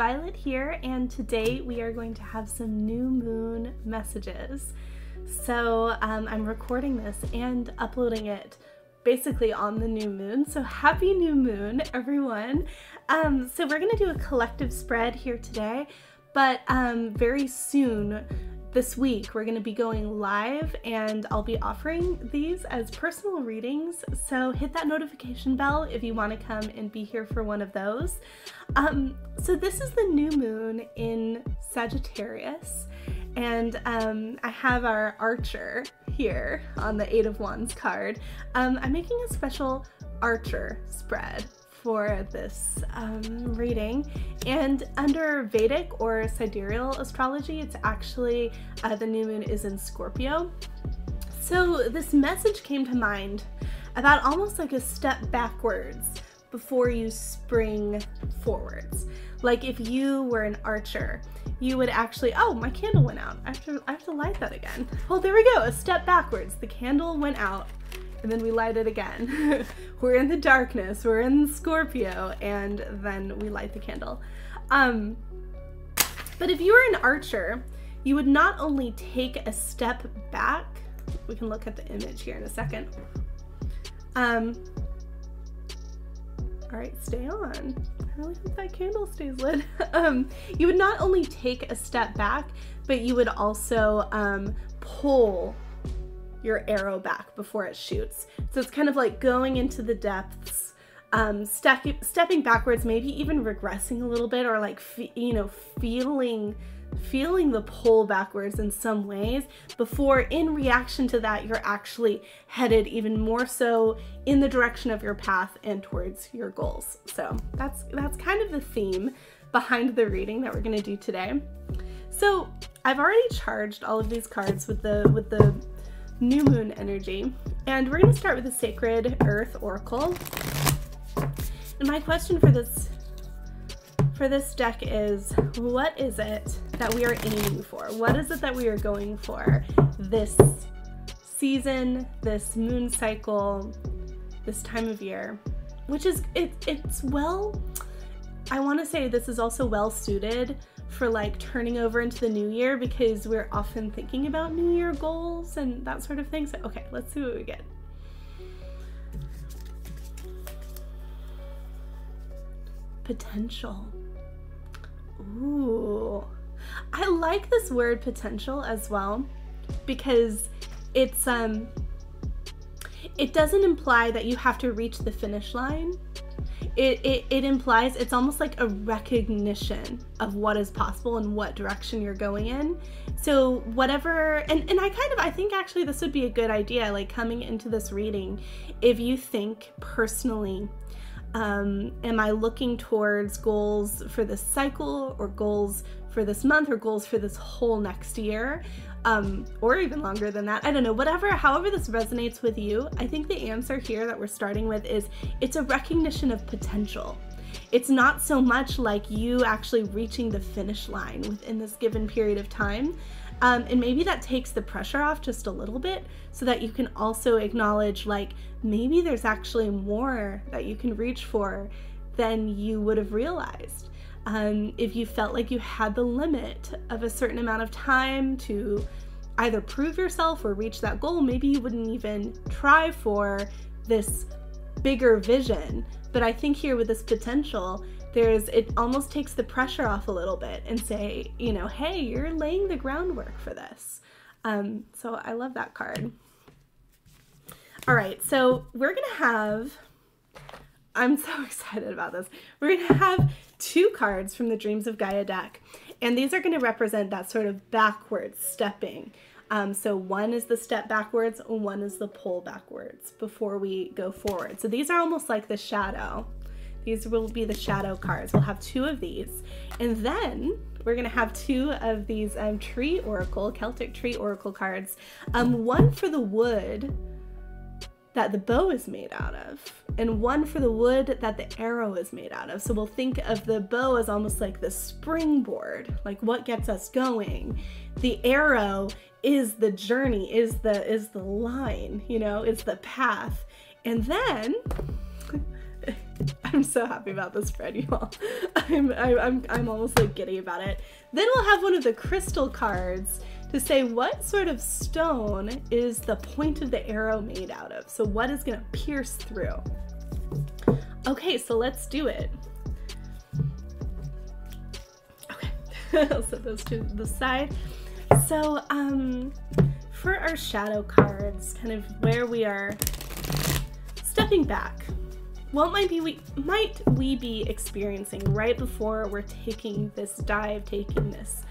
Violet here, and today we are going to have some new moon messages. So I'm recording this and uploading it basically on the new moon. So happy new moon, everyone. So we're gonna do a collective spread here today, but very soon this week we're gonna be going live and I'll be offering these as personal readings. So hit that notification bell if you wanna come and be here for one of those. So this is the new moon in Sagittarius. And I have our Archer here on the Eight of Wands card. I'm making a special Archer spread for this reading, and under Vedic or sidereal astrology, it's actually the new moon is in Scorpio. So this message came to mind about almost like a step backwards before you spring forwards. Like if you were an archer, you would actually, oh, my candle went out. I have to light that again. Well, there we go, a step backwards. The candle went out and then we light it again. We're in the darkness, we're in Scorpio, and then we light the candle. But if you were an archer, you would not only take a step back, we can look at the image here in a second. All right, stay on. I really hope that candle stays lit. You would not only take a step back, but you would also pull your arrow back before it shoots. So it's kind of like going into the depths, stepping backwards, maybe even regressing a little bit, or like, feeling the pull backwards in some ways before, in reaction to that, you're actually headed even more so in the direction of your path and towards your goals. So that's kind of the theme behind the reading that we're going to do today. So I've already charged all of these cards with the new moon energy, and we're going to start with the Sacred Earth Oracle. And my question for this deck is, what is it that we are aiming for? What is it that we are going for this season, this moon cycle, this time of year? Which is, it's well, I want to say this is also well suited for like turning over into the new year, because we're often thinking about new year goals and that sort of thing. So okay, let's see what we get. Potential. Ooh, I like this word potential as well, because it's it doesn't imply that you have to reach the finish line. It implies it's almost like a recognition of what is possible and what direction you're going in. So whatever, and I think actually this would be a good idea, like coming into this reading, if you think personally, am I looking towards goals for this cycle, or goals for this month, or goals for this whole next year, or even longer than that? I don't know, however this resonates with you. I think the answer here that we're starting with is it's a recognition of potential. It's not so much like you actually reaching the finish line within this given period of time. And maybe that takes the pressure off just a little bit, so that you can also acknowledge, like, maybe there's actually more that you can reach for than you would have realized. If you felt like you had the limit of a certain amount of time to either prove yourself or reach that goal, maybe you wouldn't even try for this bigger vision. But I think here with this potential, it almost takes the pressure off a little bit and say, hey, you're laying the groundwork for this. So I love that card. All right, so we're gonna have, I'm so excited about this. We're gonna have two cards from the Dreams of Gaia deck, and these are gonna represent that sort of backwards stepping. So one is the step backwards, and one is the pull backwards before we go forward. So these are almost like the shadow. These will be the shadow cards. We'll have two of these. And then we're gonna have two of these tree oracle, Celtic tree oracle cards. One for the wood that the bow is made out of, and one for the wood that the arrow is made out of. So we'll think of the bow as almost like the springboard, like what gets us going. The arrow is the journey, is the line, is the path. And then I'm so happy about this spread, you all. I'm almost like giddy about it. Then we'll have one of the crystal cards to say what sort of stone is the point of the arrow made out of. So what is gonna pierce through? Okay, so let's do it. Okay, I'll set those to the side. So for our shadow cards, kind of where we are stepping back, what might we be experiencing right before we're taking this dive, taking this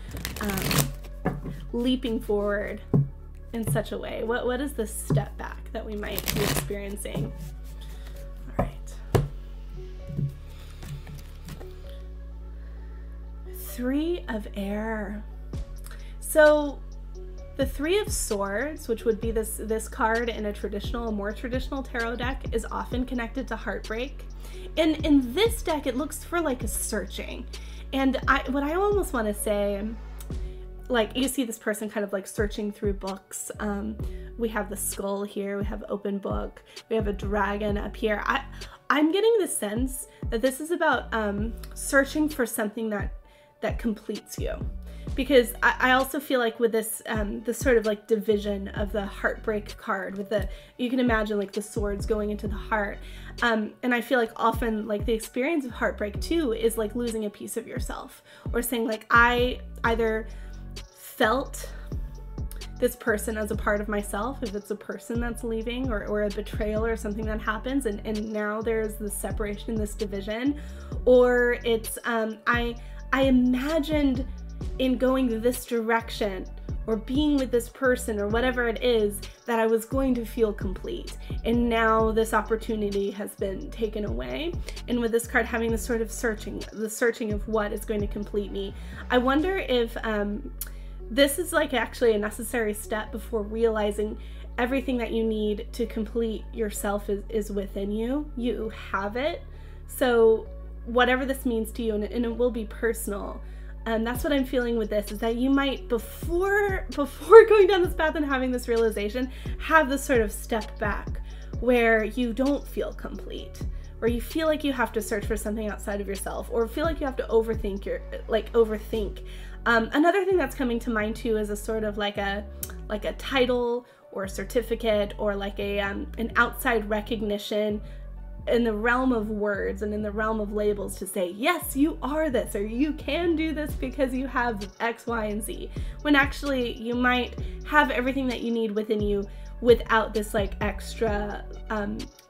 leaping forward in such a way? What is the step back that we might be experiencing? All right. 3 of air. So the 3 of swords, which would be this card in a more traditional tarot deck, is often connected to heartbreak. And in this deck, it looks for like a searching. And what I almost want to say, like, you see this person kind of like searching through books. We have the skull here, we have open book, we have a dragon up here. I'm getting the sense that this is about searching for something that completes you. Because I also feel like with this sort of like division of the heartbreak card, with you can imagine like the swords going into the heart. And I feel like often like the experience of heartbreak too is like losing a piece of yourself, or saying like, I either felt this person as a part of myself, if it's a person that's leaving, or a betrayal or something that happens, and now there's this separation, this division, or it's I imagined in going this direction or being with this person or whatever it is that I was going to feel complete, and now this opportunity has been taken away. And with this card having this sort of searching of what is going to complete me, I wonder if this is like actually a necessary step before realizing everything that you need to complete yourself is within you. You have it. So whatever this means to you, and it will be personal. That's what I'm feeling with this, is that you might, before going down this path and having this realization, have this sort of step back where you don't feel complete, where you feel like you have to search for something outside of yourself, or feel like you have to overthink. Another thing that's coming to mind too is a sort of like a title or a certificate, or like an outside recognition in the realm of words and in the realm of labels to say, yes, you are this, or you can do this because you have X, Y, and Z, when actually you might have everything that you need within you without this like extra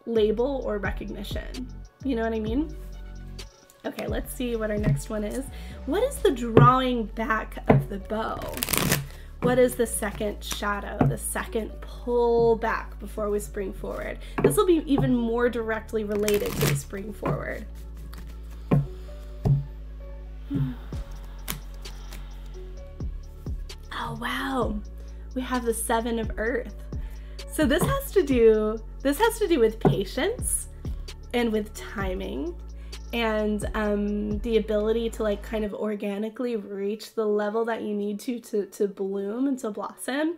label or recognition. You know what I mean? Okay, let's see what our next one is. What is the drawing back of the bow? What is the second shadow, the second pull back before we spring forward? This will be even more directly related to the spring forward. Oh wow, we have the 7 of earth. So this has to do with patience and with timing, and the ability to like kind of organically reach the level that you need to bloom and to blossom.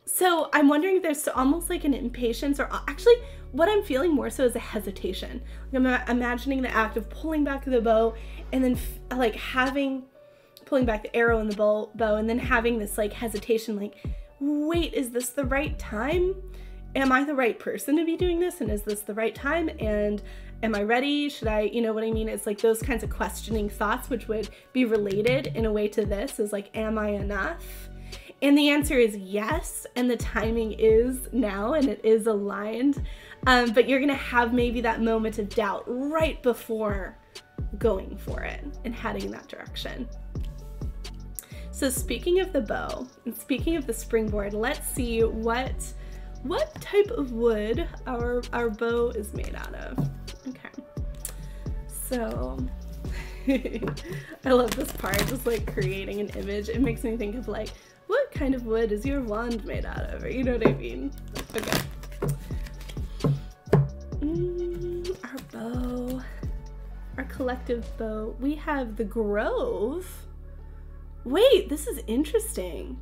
So I'm wondering if there's almost like an impatience, or actually what I'm feeling more so is a hesitation. Like I'm imagining the act of pulling back the bow, and then like pulling back the arrow in the bow, and then having this like hesitation, like, wait, is this the right time? Am I the right person to be doing this? And is this the right time? And am I ready? Should I, you know what I mean? It's like those kinds of questioning thoughts, which would be related in a way to this, is like, am I enough? And the answer is yes, and the timing is now, and it is aligned. But you're gonna have maybe that moment of doubt right before going for it and heading in that direction. So speaking of the bow, and speaking of the springboard, let's see what type of wood our bow is made out of. Okay, so I love this part, just like creating an image. It makes me think of like, what kind of wood is your wand made out of? Or you know what I mean? Okay. Our bow, our collective bow. We have the grove. Wait, this is interesting.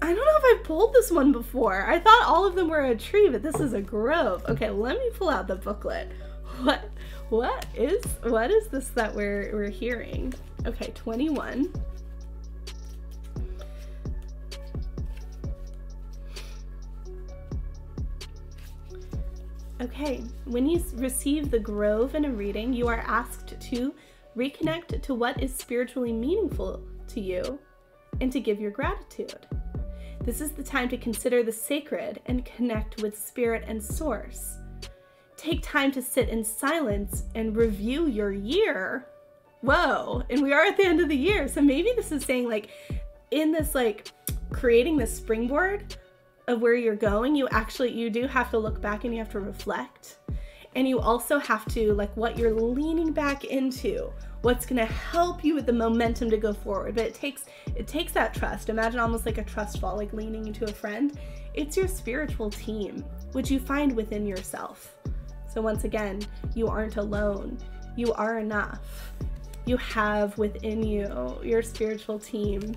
I don't know if I've pulled this one before. I thought all of them were a tree, but this is a grove. Okay, let me pull out the booklet. What is this that we're hearing? Okay, 21. Okay, when you receive the grove in a reading, you are asked to reconnect to what is spiritually meaningful to you and to give your gratitude. This is the time to consider the sacred and connect with spirit and source. Take time to sit in silence and review your year. Whoa, and we are at the end of the year, so maybe this is saying like in this like creating the springboard of where you're going, you do have to look back and you have to reflect. And you also have to, like, what you're leaning back into, what's gonna help you with the momentum to go forward. But it takes that trust. Imagine almost like a trust fall, like leaning into a friend. It's your spiritual team, which you find within yourself. So once again, you aren't alone. You are enough. You have within you your spiritual team.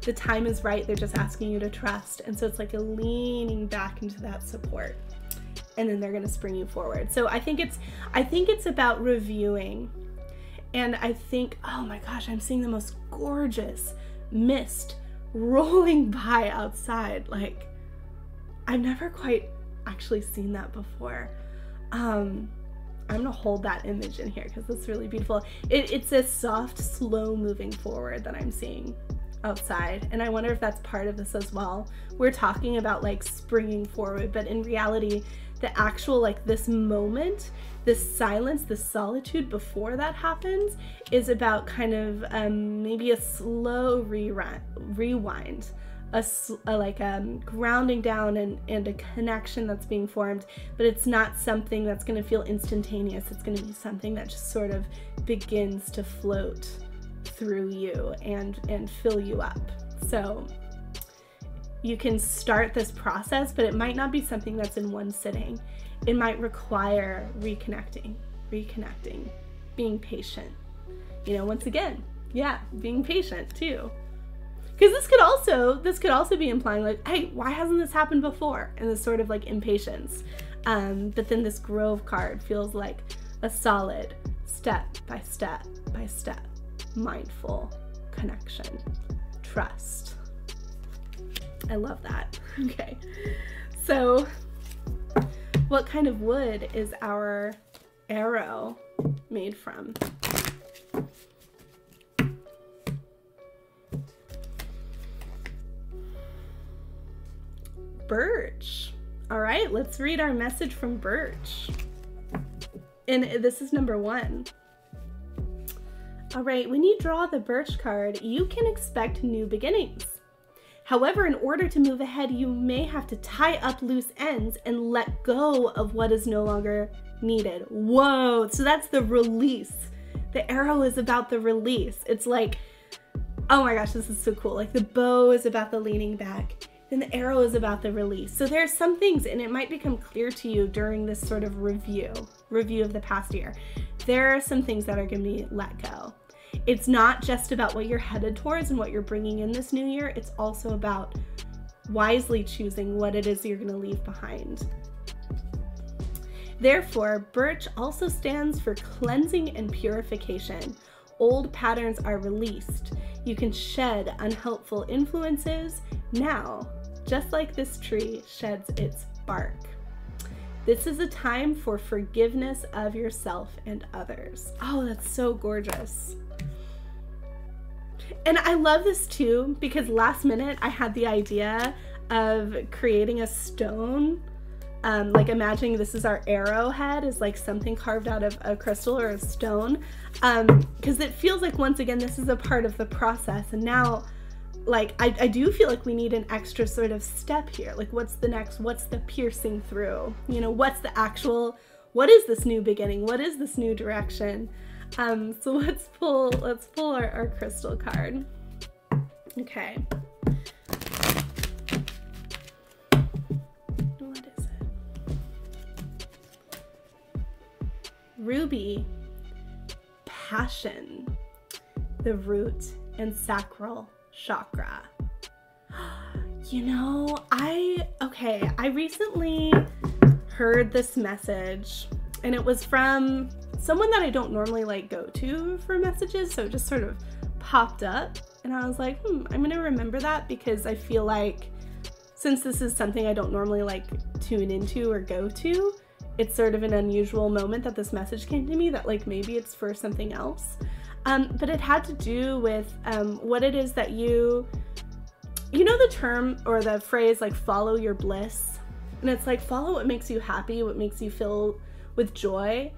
The time is right. They're just asking you to trust. And so it's like a leaning back into that support. And then they're going to spring you forward. So I think it's about reviewing. And I think, oh my gosh, I'm seeing the most gorgeous mist rolling by outside. Like, I've never quite actually seen that before. I'm going to hold that image in here because it's really beautiful. It's a soft, slow moving forward that I'm seeing outside, and I wonder if that's part of this as well. We're talking about like springing forward, but in reality, the actual like this moment, this silence, this solitude before that happens is about kind of maybe a slow rewind, a grounding down and a connection that's being formed, but it's not something that's going to feel instantaneous. It's going to be something that just sort of begins to float through you and fill you up. So you can start this process, but it might not be something that's in one sitting. It might require reconnecting, being patient. You know, once again, yeah, being patient too. Because this could also be implying like, hey, why hasn't this happened before? And this sort of like impatience. But then this grove card feels like a solid step by step by step, mindful connection, trust. I love that. Okay, so what kind of wood is our arrow made from? Birch. All right, let's read our message from Birch. And this is number 1. All right, when you draw the Birch card, you can expect new beginnings. However, in order to move ahead, you may have to tie up loose ends and let go of what is no longer needed. Whoa, so that's the release. The arrow is about the release. It's like, oh my gosh, this is so cool. Like the bow is about the leaning back, then the arrow is about the release. So there's some things, and it might become clear to you during this sort of review of the past year. There are some things that are going to be let go. It's not just about what you're headed towards and what you're bringing in this new year. It's also about wisely choosing what it is you're going to leave behind. Therefore, Birch also stands for cleansing and purification. Old patterns are released. You can shed unhelpful influences now, just like this tree sheds its bark. This is a time for forgiveness of yourself and others. Oh, that's so gorgeous. And I love this too, because last minute I had the idea of creating a stone, like imagining this is our arrowhead, is like something carved out of a crystal or a stone, because it feels like, once again, this is a part of the process. And now, like, I do feel like we need an extra sort of step here. Like, what's the next? What's the piercing through? You know, what's the actual, what is this new beginning? What is this new direction? So let's pull our crystal card. Okay. What is it? Ruby, passion, the root and sacral chakra. You know, I recently heard this message, and it was from someone that I don't normally like go to for messages, so it just sort of popped up, and I was like, I'm gonna remember that, because I feel like since this is something I don't normally like tune into or go to, it's sort of an unusual moment that this message came to me, that like maybe it's for something else. But it had to do with what it is that you know the term or the phrase like follow your bliss, and it's like follow what makes you happy, what makes you feel with joy.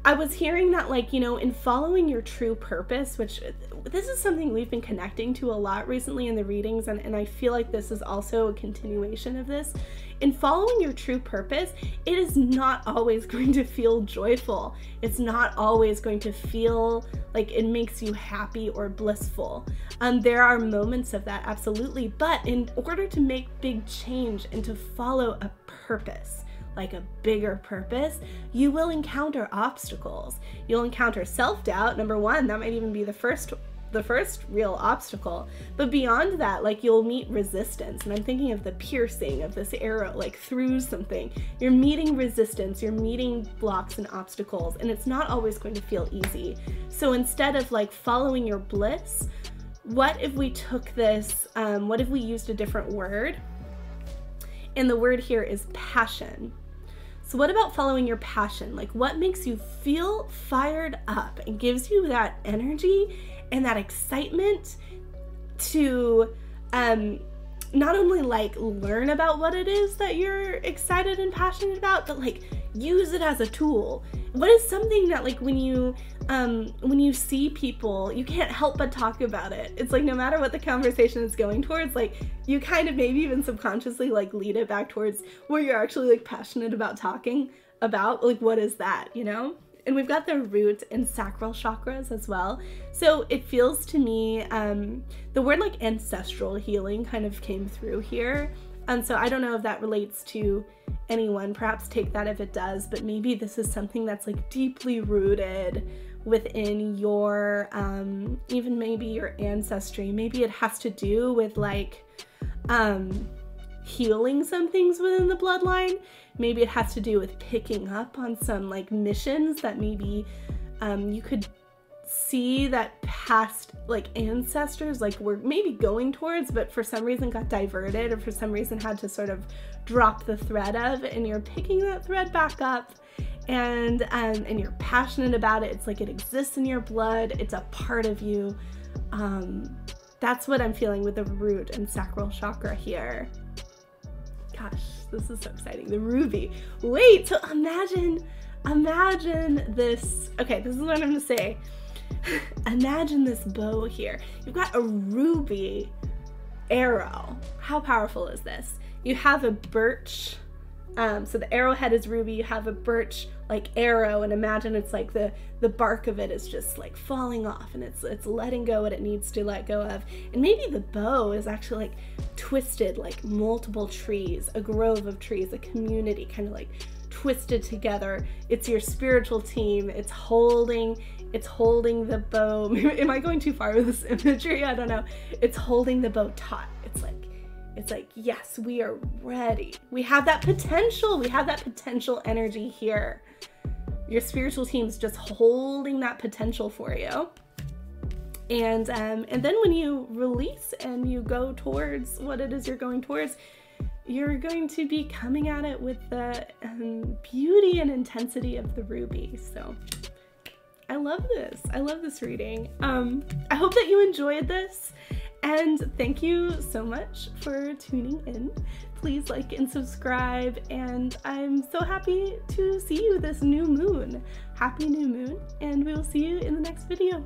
I was hearing that, like, you know, in following your true purpose, which this is something we've been connecting to a lot recently in the readings, and I feel like this is also a continuation of this. In following your true purpose, it is not always going to feel joyful. It's not always going to feel like it makes you happy or blissful. There are moments of that, absolutely, but in order to make big change and to follow a purpose, like a bigger purpose, you will encounter obstacles. You'll encounter self-doubt, number one. That might even be the first real obstacle. But beyond that, like, you'll meet resistance. And I'm thinking of the piercing of this arrow, like through something. You're meeting resistance, you're meeting blocks and obstacles, and it's not always going to feel easy. So instead of like following your bliss, what if we took this, what if we used a different word? And the word here is passion. So what about following your passion? Like, what makes you feel fired up and gives you that energy and that excitement to not only like learn about what it is that you're excited and passionate about, but like use it as a tool. What is something that, like, when you see people, you can't help but talk about it? It's like no matter what the conversation is going towards, like you kind of maybe even subconsciously like lead it back towards where you're actually like passionate about talking about. Like, what is that, you know? And we've got the root and sacral chakras as well. So it feels to me, the word like ancestral healing kind of came through here. And so I don't know if that relates to anyone, perhaps take that if it does, but maybe this is something that's like deeply rooted within your, even maybe your ancestry. Maybe it has to do with like, healing some things within the bloodline. Maybe it has to do with picking up on some like missions that maybe you could see that past like ancestors like were maybe going towards, but for some reason got diverted, or for some reason had to sort of drop the thread of, and you're picking that thread back up, and you're passionate about it. It's like it exists in your blood, it's a part of you. That's what I'm feeling with the root and sacral chakra here. Gosh, this is so exciting. The ruby. Wait, so imagine this. Okay, this is what I'm gonna say. Imagine this bow here. You've got a ruby arrow. How powerful is this? You have a birch, so the arrowhead is ruby, you have a birch like arrow, and imagine it's like the bark of it is just like falling off, and it's letting go what it needs to let go of. And maybe the bow is actually like twisted like multiple trees, a grove of trees, a community kind of like twisted together. It's your spiritual team. It's holding the bow. Am I going too far with this imagery? I don't know. It's holding the bow taut. It's like, yes, we are ready. We have that potential. We have that potential energy here. Your spiritual team's just holding that potential for you. And then when you release and you go towards what it is you're going towards, you're going to be coming at it with the beauty and intensity of the ruby. So I love this. I love this reading. I hope that you enjoyed this, and thank you so much for tuning in. Please like and subscribe, and I'm so happy to see you this new moon. Happy new moon, and we will see you in the next video.